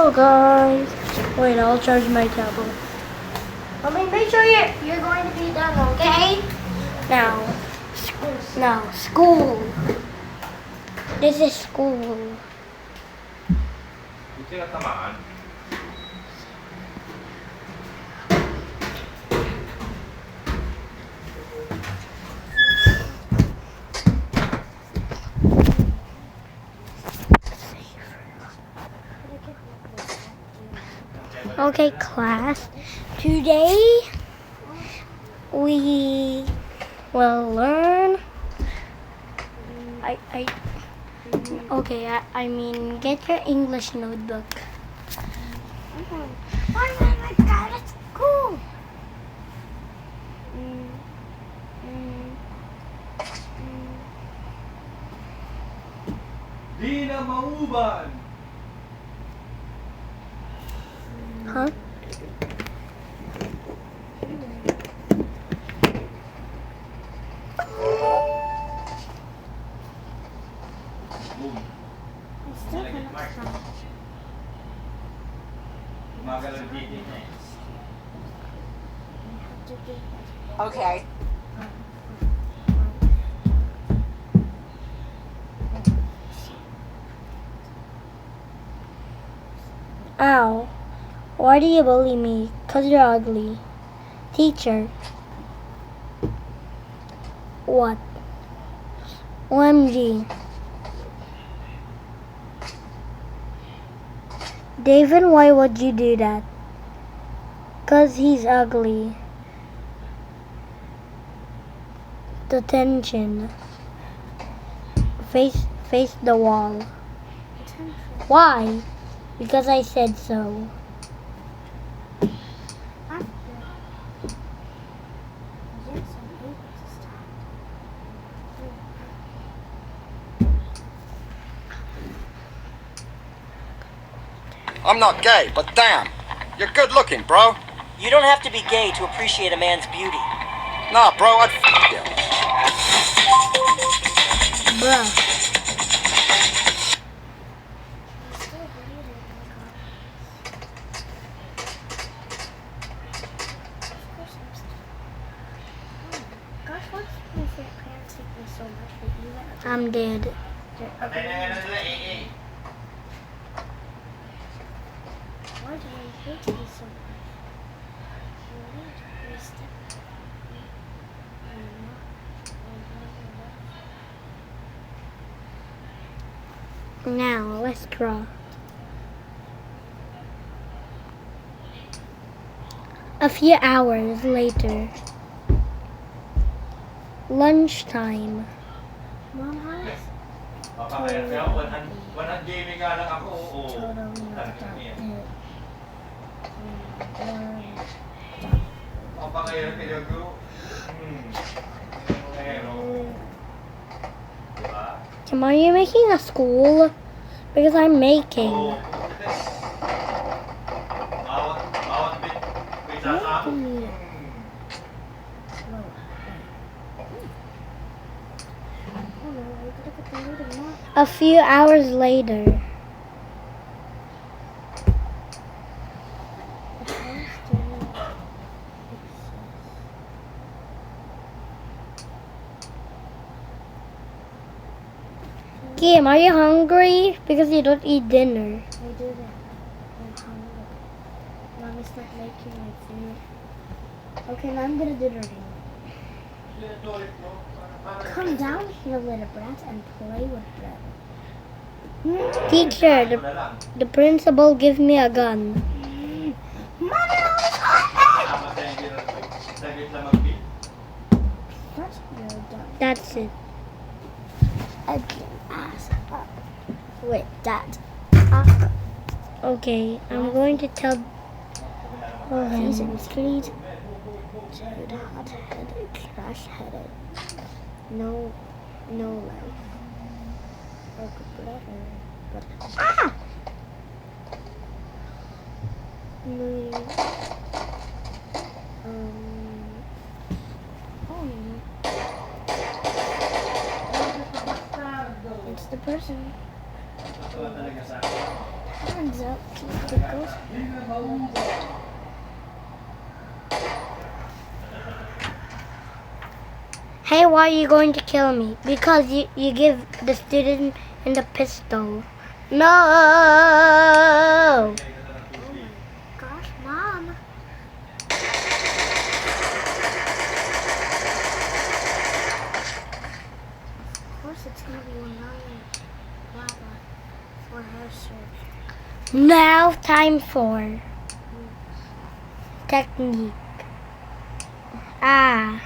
Hello guys. Wait, I'll charge my tablet. Mommy, make sure you're going to be done, okay? Now, school. This is school. Buti ka tamaan. Okay, class. Today we will learn. I mean, get your English notebook. Why am I dad at school? Di na mauban! Huh? Boom. I still cannot stop. Gumagalaw yung dito niya eh. Okay. Ow. Why do you bully me? 'Cause you're ugly. Teacher. What? OMG. David, why would you do that? 'Cause he's ugly. Detention. Face the wall. Why? Because I said so. I'm not gay, but damn, you're good looking, bro. You don't have to be gay to appreciate a man's beauty. Nah, bro, I'd f you. Bruh. Gosh, what's my parents hate me so much that you let I'm dead. Patay na nga na sila eh. Why do they hate me so much? Now, let's draw. A few hours later. Lunchtime. Mom, how is Papakayat ka, 100 gaming nga lang ako, oo. Talagang yan. Papakayat ka yung group. Diba? Come on, you're making a school? Because I'm making. Oo. Bawat bit. May sasama. A few hours later. Kim, are you hungry? Because you don't eat dinner. I do that? I'm hungry. Mommy's not making my food. Okay, now I'm gonna do the ring. Come down here, little brat, and play with bread. Teacher, the principal give me a gun. Mommy, always That's your done. That's it. Again, ass up. With that. Okay, I'm going to tell Season Creed. Dude, hot-headed, crash-headed. No life. Like brother. But No. It's the person. Hands up, pickles. Hey, why are you going to kill me? Because you give the student in the pistol. No! Oh my gosh, Mom. Of course it's gonna be annoying Baba for her search. Now time for technique. Ah.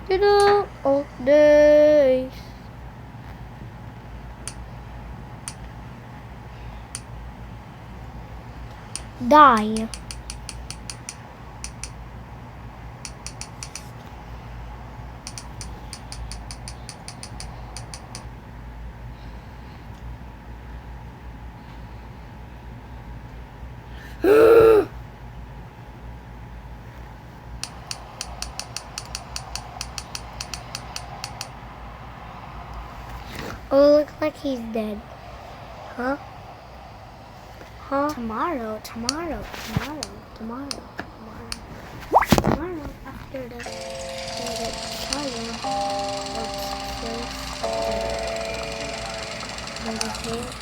Little old days. Die. Oh, looks like he's dead. Huh? Huh? Tomorrow, after the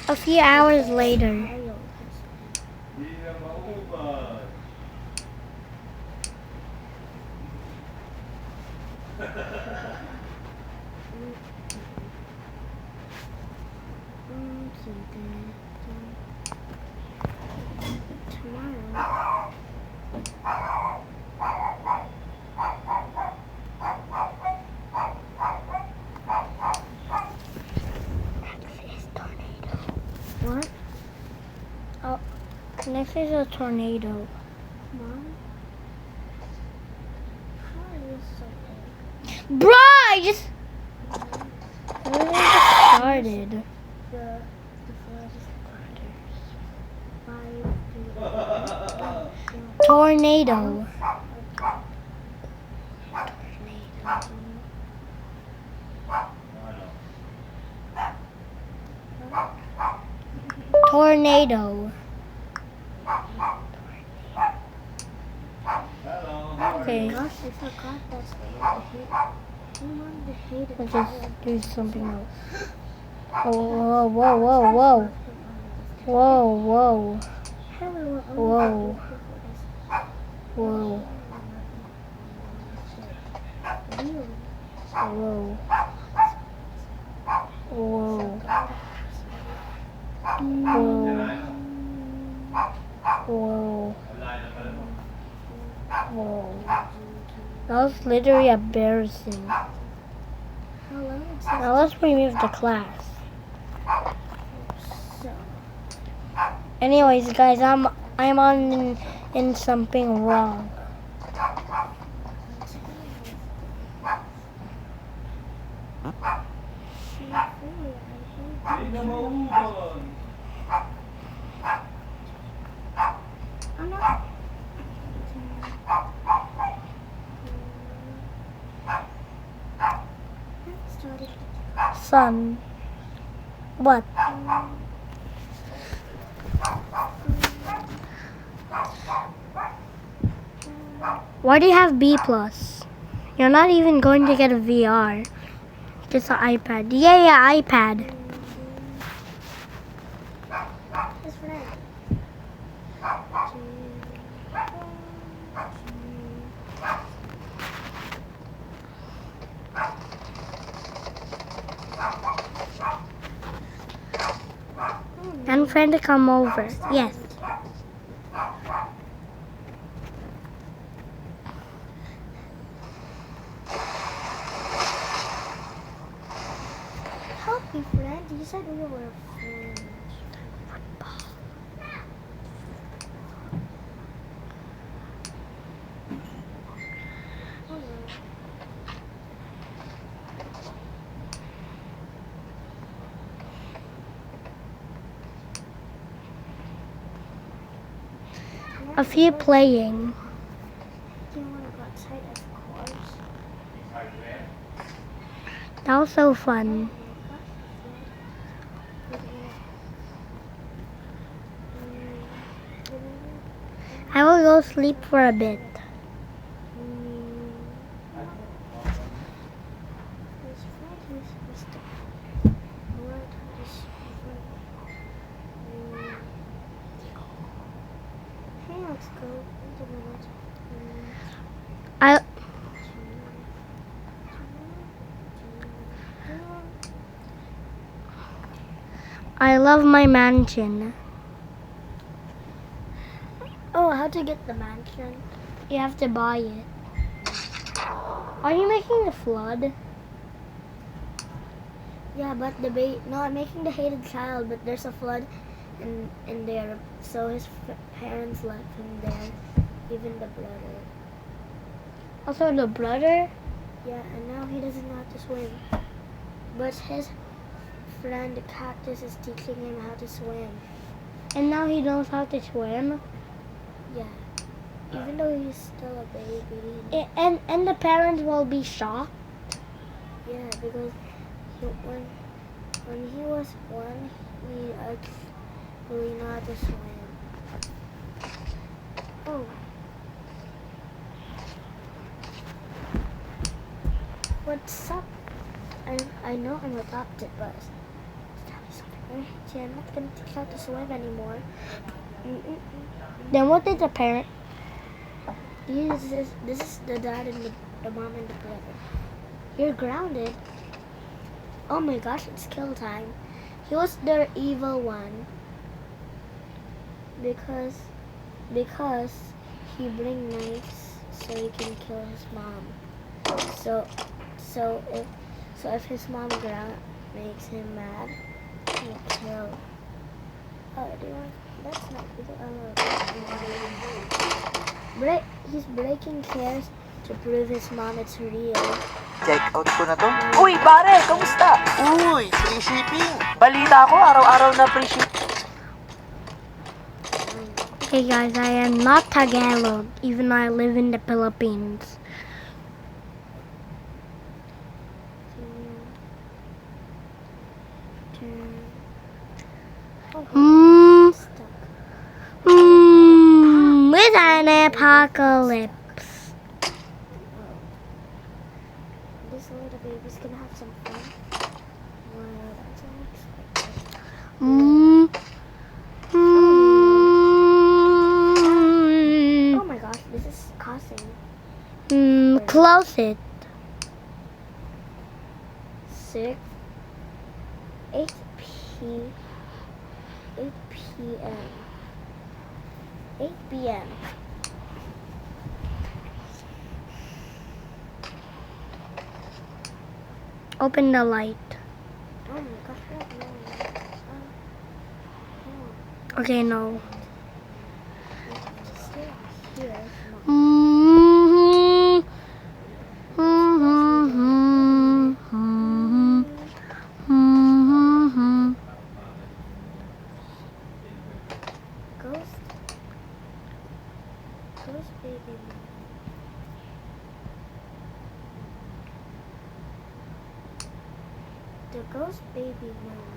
A few hours later. Tomorrow. What? Oh, next is a tornado. Mom? How are you so Bruh, I just literally just started. The first quarters. Tornado. Tornado. Okay, Gosh, I forgot that's the hate it. let's just do something else. Whoa, whoa, whoa, whoa. Whoa, whoa, Whoa. whoa, whoa, whoa, whoa, whoa. That was literally embarrassing. Now let's remove the class. Anyways, guys, I'm on in something wrong. Son. What? Why do you have B+? You're not even going to get a VR. Just an iPad. Yeah, iPad. And friend to come over. Yes. Help me, friend. You said we were friends. A few playing. Do you want to go outside? Of course. That was so fun. I will go sleep for a bit. Let's go. I I love my mansion. Oh, how to get the mansion? You have to buy it. Are you making a flood? Yeah, but no, I'm making the hated child, but there's a flood in there, so his parents left him there, even the brother. Also the brother? Yeah, and now he doesn't know how to swim. But his friend Cactus is teaching him how to swim. And now he knows how to swim? Yeah. Even though he's still a baby. And the parents will be shocked? Yeah, because when he was born, he actually knew how to swim. Oh. What's up? I know I'm adopted, but I'm not gonna teach how to swim anymore. Then what did the parent? This is the dad and the mom and the brother. You're grounded. Oh my gosh, it's kill time. He was their evil one because he bring knives so he can kill his mom. So if his mom makes him mad, he'll kill. Oh, do you want? That's not good. He's breaking chairs to prove his mom it's real. Check out ko na to. Uy, pare! Kamusta? Uy, free shipping! Balita ko, araw-araw na free shipping. Hey guys, I am not Tagalog, even though I live in the Philippines. With an apocalypse. This little baby's gonna have some fun. Wow, that's unexpected. Oh my gosh, this is causing. Close it. 8 p.m. 8 p.m. Open the light. Oh my gosh, no. Okay, no. Stay here. Ghost baby. The ghost baby moon.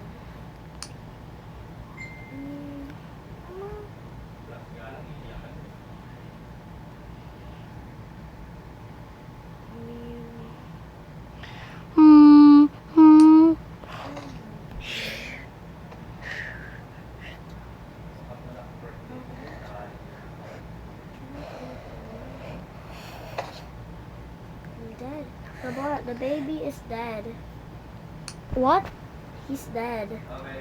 Dead. The baby is dead. What? He's dead.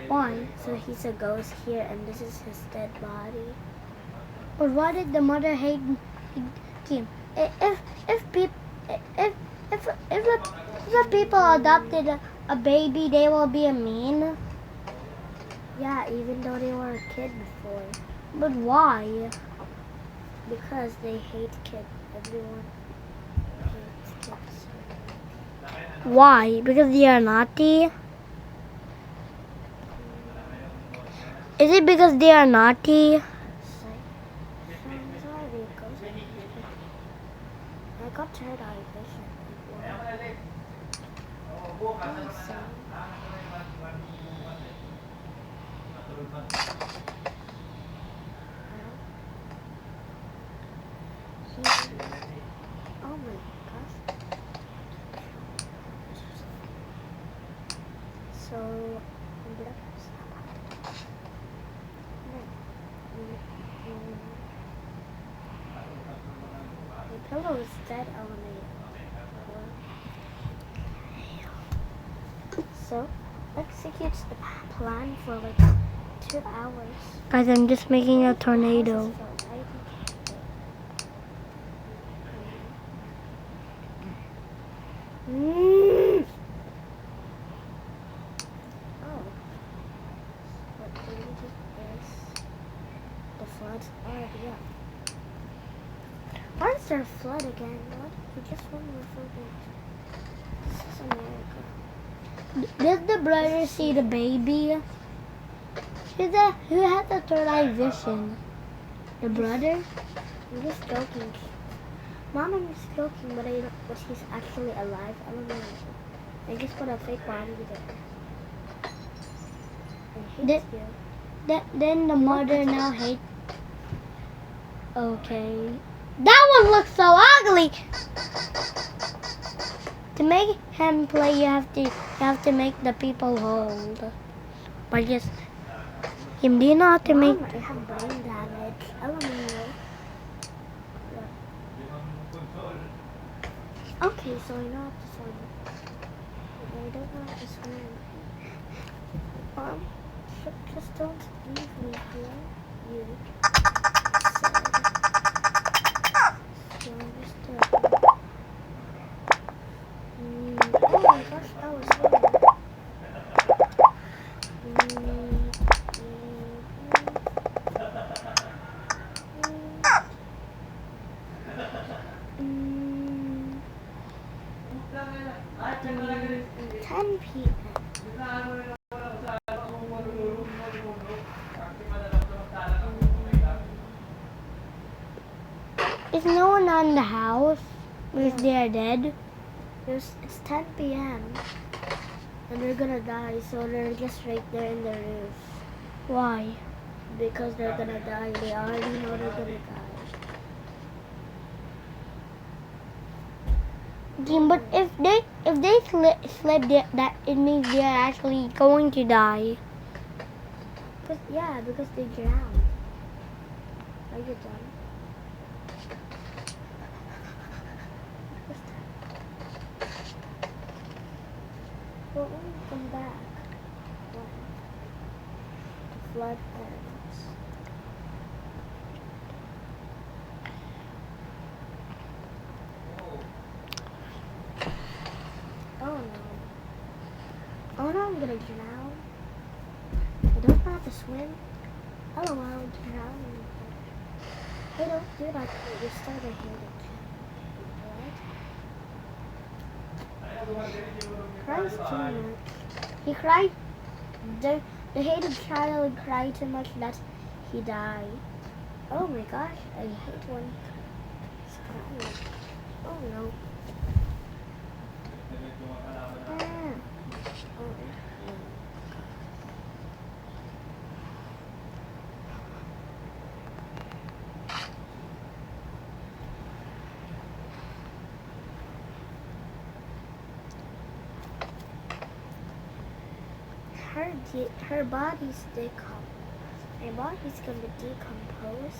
Why? So he's a ghost here, and this is his dead body. But why did the mother hate him? If the people adopted a baby, they will be mean. Yeah, even though they were a kid before. But why? Because they hate kids. Everyone hates kids. Why? Because they are naughty? Is it because they are naughty? Oh my gosh. So, the pillow is dead, Elemental. So, executes the plan for like 2 hours. Guys, I'm just making a tornado. Mm. Oh. What religion is the flood's already up? Why is there a flood again? What? We just won the flood. This is America. Did the brother see the baby? Who had the third eye vision? The brother? I'm just joking. Mom, I'm just joking, but but he's actually alive. I don't know. I just put a fake body there. I hate you. Then the mother now hates. Okay. That one looks so ugly! To make him play, you have to make the people hold. But just, do you know how to make? Mom, I have brain damage. Elemental. Okay, so I know how to swim. I don't know how to swim. Mom, just don't leave me here. You said. So understood. Oh my gosh, that was so Is no one on the house? Because they are dead? It's 10 p.m. and they're gonna die, so they're just right there in the roof. Why? Because they're gonna die. They already know they're gonna die. But if they slip, that it means they are actually going to die. But yeah, because they drowned. Are you done? Well, when we come back, when the flood ends. Oh no. Oh no, I'm gonna drown. I don't know how to swim. Oh, I'll drown. Hey, don't do that. You started hating. What? Cries too much. He cried. The hated child cried too much that he died. Oh my gosh, I hate when he's crying. Oh no. Ah. Oh no. Her body's her body's gonna decompose.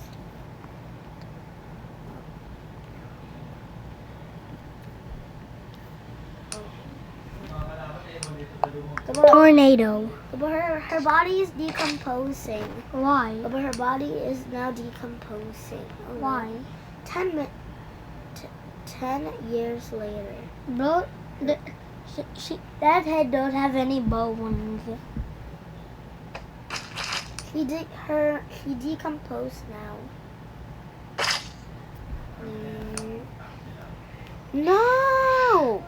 Tornado. But her body is decomposing. Why? But her body is now decomposing. Oh, no. Why? 10 years later. Bro, that head don't have any bones. He decomposed now. No!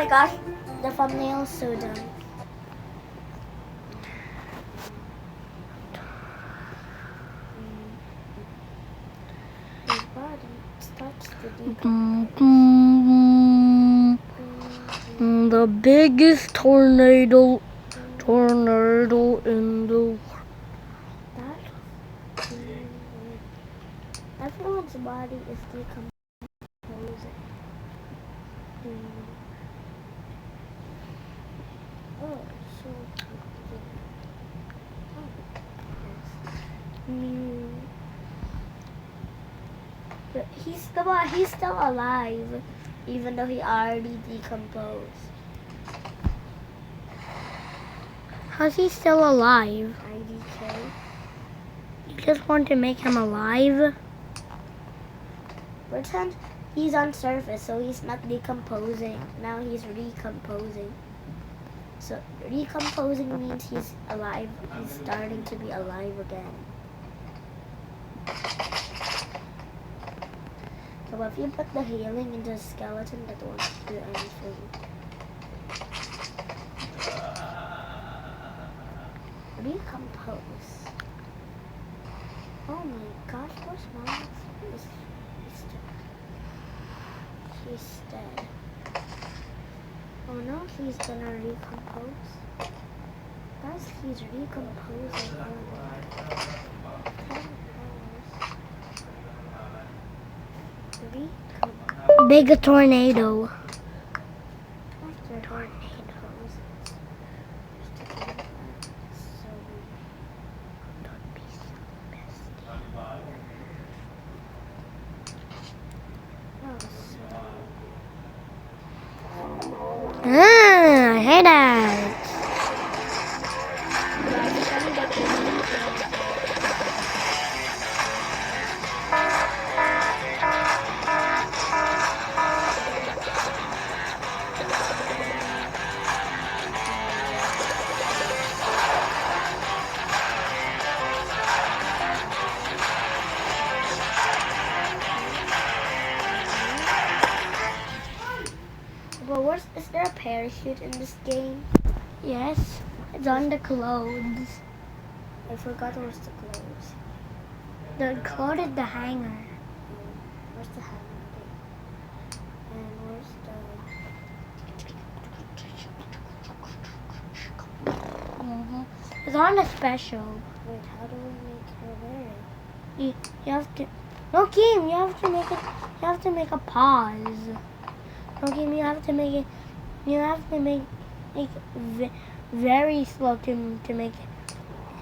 my gosh, the thumbnail is so done. His body starts to decompose. The biggest tornado in the world. Everyone's body is decomposing. Oh, so cute. But he's still alive, even though he already decomposed. How's he still alive? IDK. You just want to make him alive? Pretend he's on surface, so he's not decomposing. Now he's recomposing. So recomposing means he's alive. He's starting to be alive again. So if you put the healing into a skeleton, that won't do anything. Recompose. Oh my gosh, what's wrong with this? He's dead. Oh no, he's gonna recompose. Guys, he's recomposing. Big tornado. After tornadoes. Don't be so messy. I hate that. But is there a parachute in this game? Yes, it's on the clothes. I forgot where's the clothes. The clothes is the hanger. Where's the hammer? And where's the... It's on the special. Wait, how do we make her wear it? You have to. No, Kim, you have to make it. You have to make a pause. No, Kim, you have to make it. You have to make very slow to make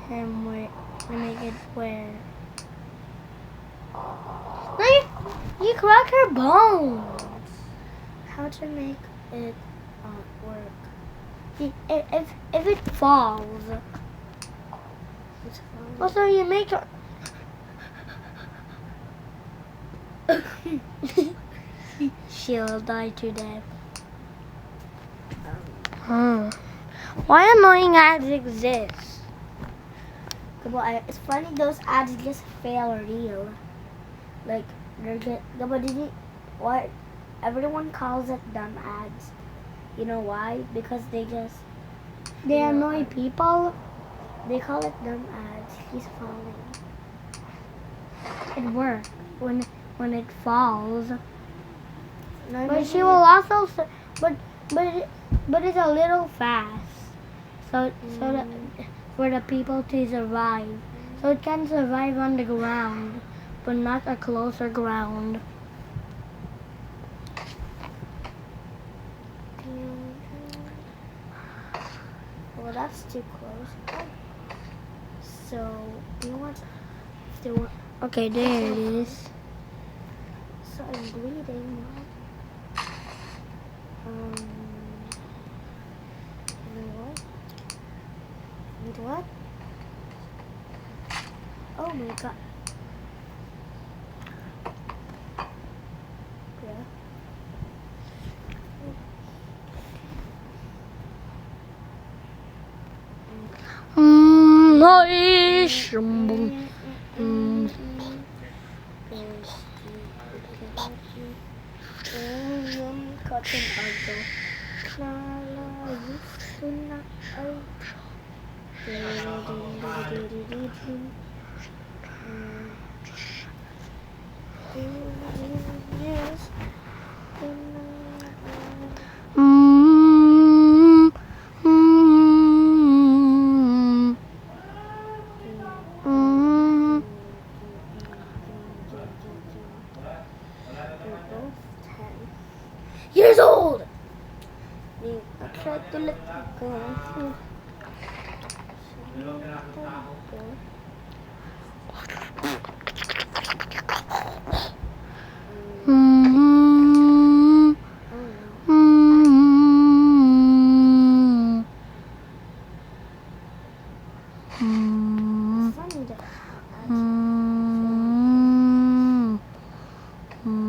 him wear. To make it wear. No, you crack her bones. How to make it work? If it falls. It's fine. Also, you make her. She'll die to death. Why annoying ads exist? But it's funny those ads just fail real. Like but did you, what everyone calls it dumb ads. You know why? Because they annoy people. They call it dumb ads. He's falling. It works when it falls. No, But she will also. But it's a little fast. So that for the people to survive. So it can survive on the ground, but not a closer ground. Well, that's too close. So do you want Okay, there it is. So I'm bleeding. You know what? Need what? Oh my god. Yeah. Cotton Uncle. Mm, mm, mm. Years old. I tried to let you go. Mm, mm, mm, Funny that. mm, mm.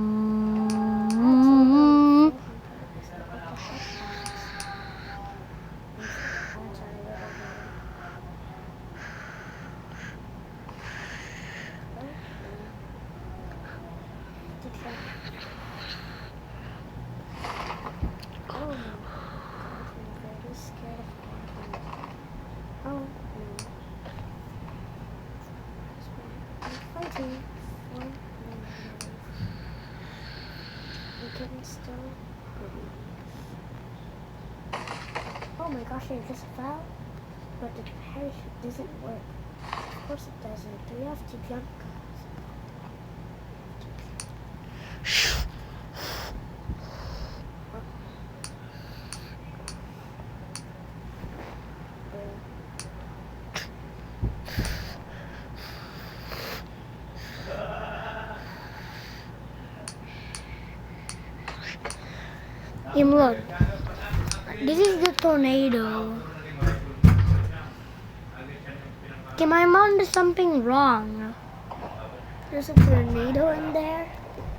Oh no. I'm very scared of camping. Oh no. I'm fighting for my life. I can still breathe. Oh my gosh, I just fell. But the parachute doesn't work. Of course it doesn't. We have to jump, guys. Im, look. This is the tornado. Kim, I'm on something wrong. There's a tornado in there.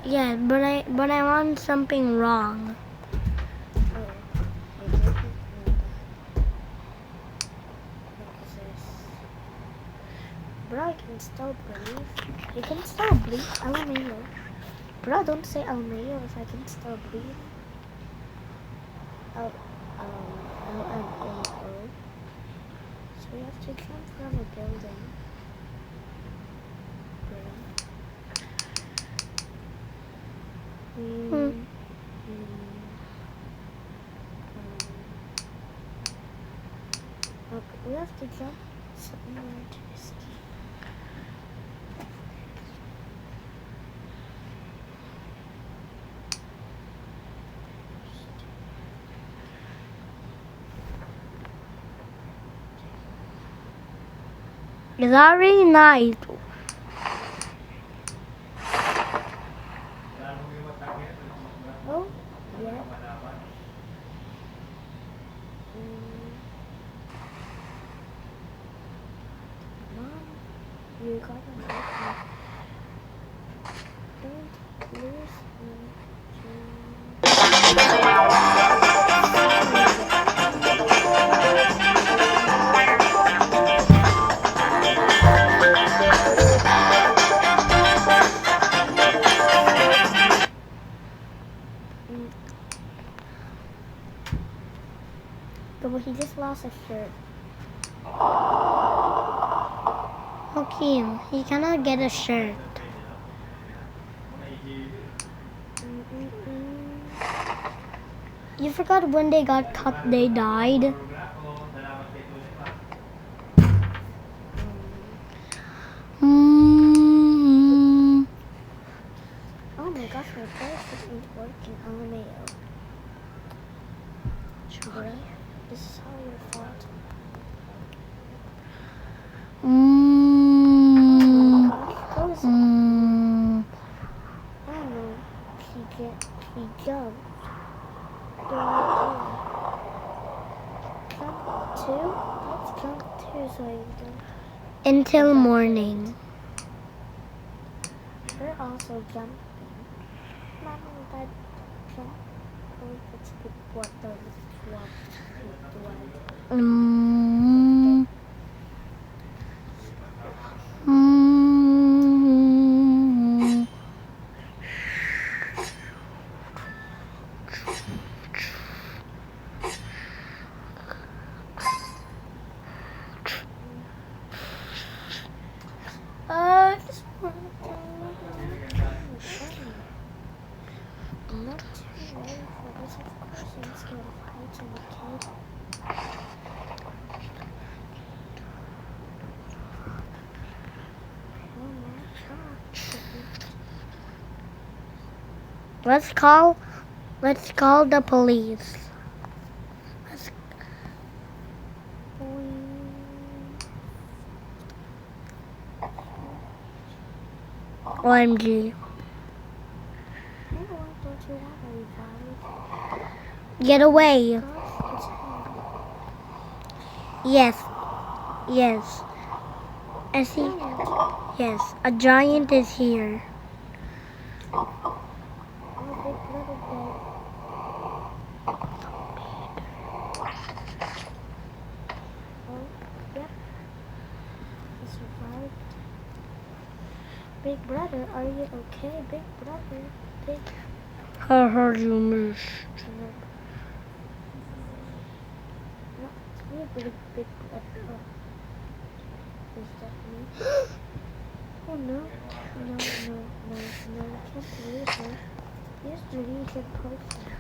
Yeah, but I'm on something wrong. Bro, I can still breathe. You can still breathe. LMAO. Bro, don't say LMAO if I can still breathe. LMAO. So we have to jump from a building. Okay, we have to jump somewhere to escape. It's already night. Oh, yeah. Mom, you gotta make me. Don't lose me. But he just lost a shirt. Okay, he cannot get a shirt. You forgot when they got cut, they died. Mm. Oh my gosh, my parachute ain't working. LMAO. Bruh, this is how your fault. Mm. Goes. Mm. Oh no, he jumped. Jump two? Let's jump two so I don't. Until morning. We're also jumping. Mama, that jump. Oh, that's good. What the what? Mm. Mm. I'm not too ready for this, of course. I'm scared of heights and a kid. Oh my god. Let's call the police. OMG. Don't you want to revive? Get away. Gosh, it's hungry. Yes. Yes. I see. Yes. A giant is here. Oh, big little bit. Oh, yep. He survived. Big brother, are you okay? Big brother. Big. I heard you miss. No, it's me, big brother. Is that me? Oh no. No, can't believe her. Use the region poster.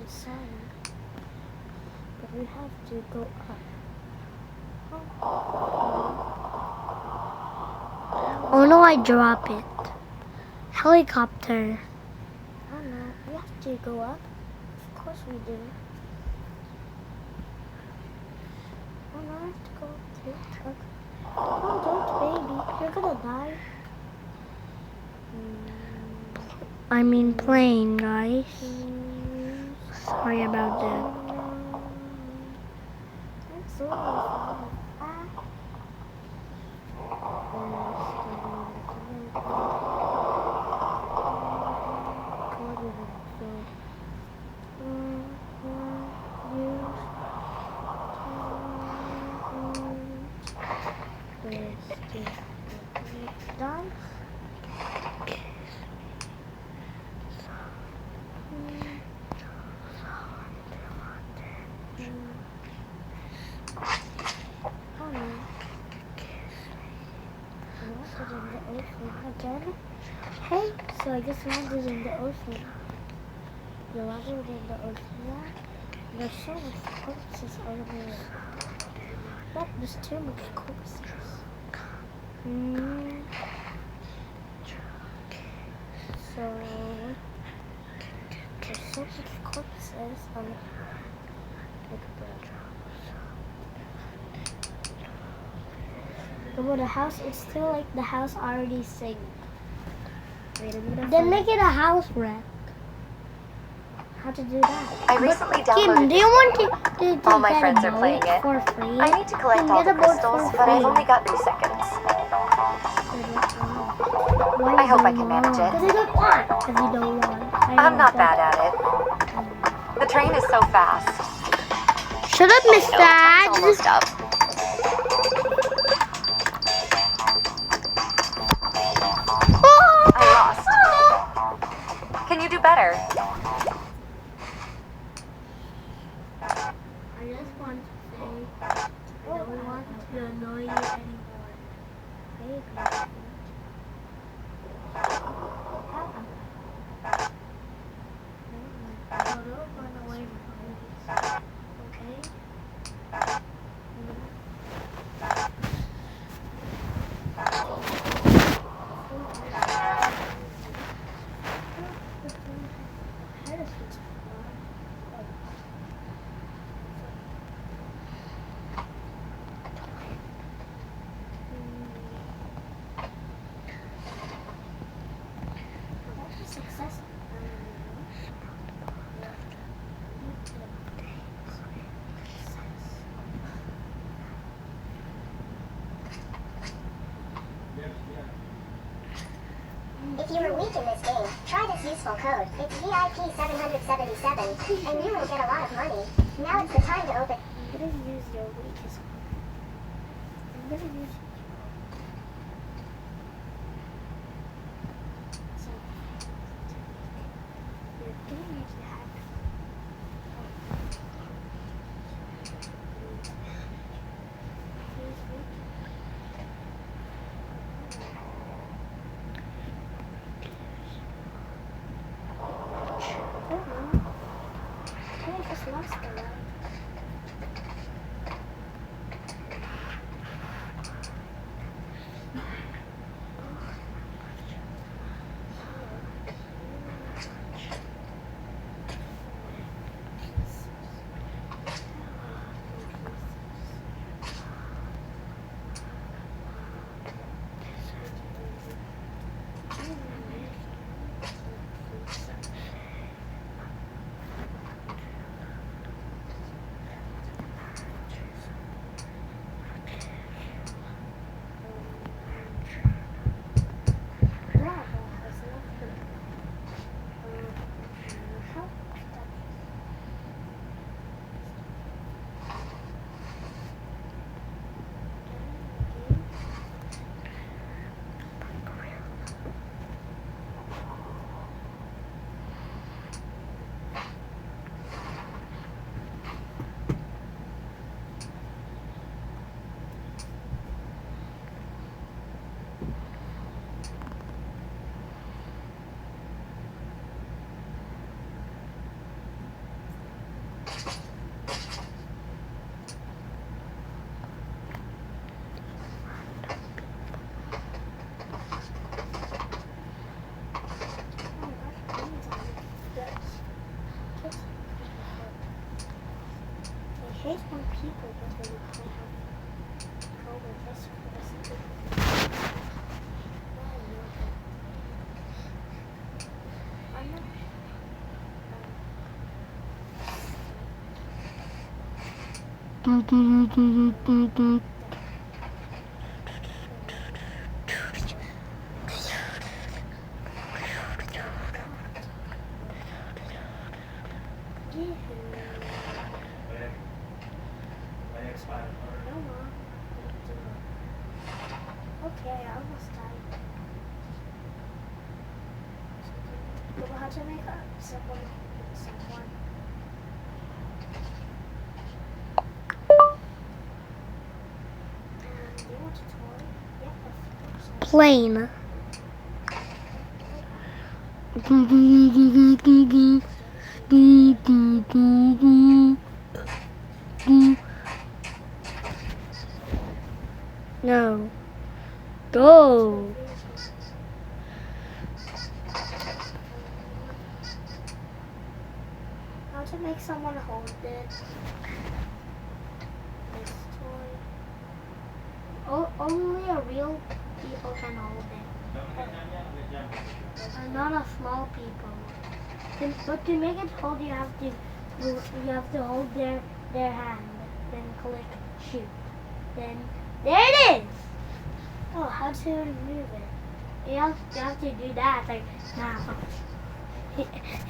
I'm sorry. But we have to go up. Oh no, I drop it. Helicopter. Oh no, we have to go up. Of course we do. Oh no, I have to go up too. Okay. Oh, don't, baby. You're gonna die. I mean plane, guys. Sorry about that. I'm so sorry. Done. Oh no. I landed in the ocean again. Hey, so I just landed in the ocean. You landed in the ocean now? There's so much corpses over there. Yep, there's too much corpses. So there's so much corpses on the bridge. But the house, it's still like the house already sing. Wait, I'm gonna Then find make it a house wreck. how to do that. I recently Kim, downloaded do you want to All my get friends a are boat playing it. for free? I need to collect Kim, all get the a boat crystals, for but I've free. only got 3 seconds. Why I hope you I can manage it. Because you don't want. Because you don't want. I'm not bad at it. The train is so fast. Shut up, Miss No, time's Dad. almost up. I lost. Can you do better? I just want to say, I don't want to annoy you anymore. Hey, So don't run away from me. Okay? Success. If you are weak in this game, try this useful code. It's VIP 777, and you will get a lot of money. Now it's the time to open. I'm gonna use your weakest one. I'm gonna use so you're gonna use the hack. Use weak. May expire or No, Mom. Okay, I almost died. But how to make someone. Do you want a toy? Yeah, of course. Plane. No. Go. How to make someone hold it. This toy. Only a real people can hold it. And not a small people. But to make it hold, you have to hold their hand. Then click shoot. Then there it is. Oh, how to remove it? You have to do that like now.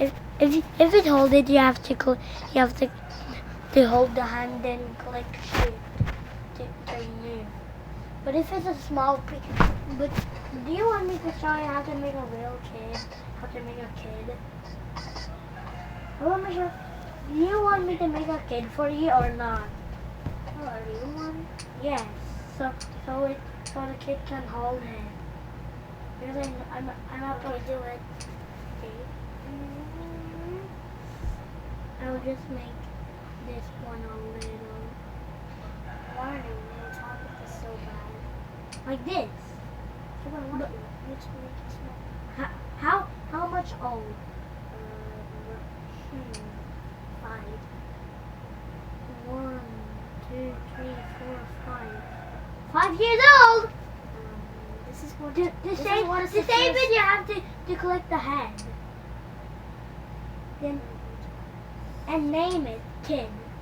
If it hold it, you have to hold the hand, then click shoot to remove. But if it's a small but do you want me to show you how to make a real kid? How to make a kid? Do you want me to make a kid for you or not? Oh, a real one? Yes. So the kid can hold him. Because I'm not going to do it. Okay. I'll just make this one a little. Why are you talking this so bad? Like this. Come on, what? Make it small. How much old? 5. 1, 2, 3, 4, 5. 5 years old. This is what. To save it, you have to click the head. Then and name it kid.